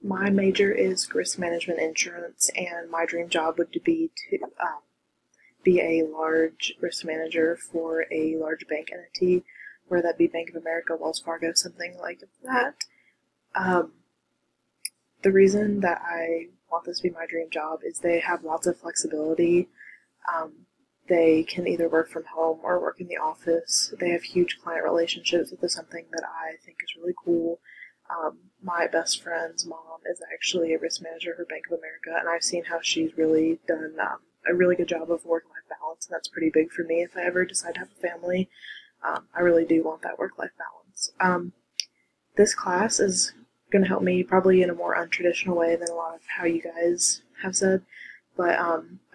My major is risk management insurance, and my dream job would be to be a large risk manager for a large bank entity, whether that be Bank of America, Wells Fargo, something like that. Um, the reason that I want this to be my dream job is they have lots of flexibility. Um, they can either work from home or work in the office. They have huge client relationships, which is something that I think is really cool. My best friend's mom is actually a risk manager for Bank of America, and I've seen how she's really done a really good job of work-life balance, and that's pretty big for me if I ever decide to have a family. I really do want that work-life balance. This class is going to help me probably in a more untraditional way than a lot of how you guys have said. But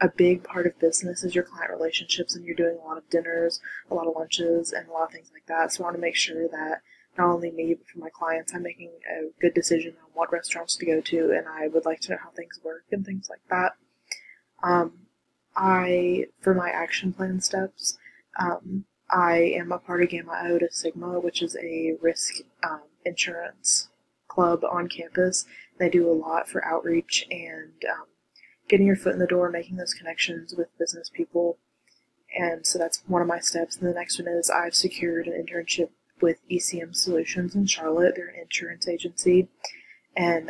a big part of business is your client relationships, and you're doing a lot of dinners, a lot of lunches, and a lot of things like that. So I want to make sure that not only me, but for my clients, I'm making a good decision on what restaurants to go to, and I would like to know how things work and things like that. For my action plan steps, I am a part of Gamma Iota Sigma, which is a risk insurance club on campus. They do a lot for outreach and getting your foot in the door, making those connections with business people. And so that's one of my steps. And the next one is I've secured an internship with ECM Solutions in Charlotte. They're an insurance agency, and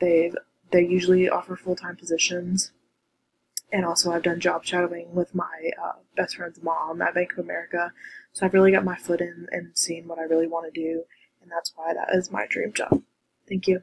they usually offer full-time positions. And also I've done job shadowing with my best friend's mom at Bank of America. So I've really got my foot in and seen what I really want to do, and that's why that is my dream job. Thank you.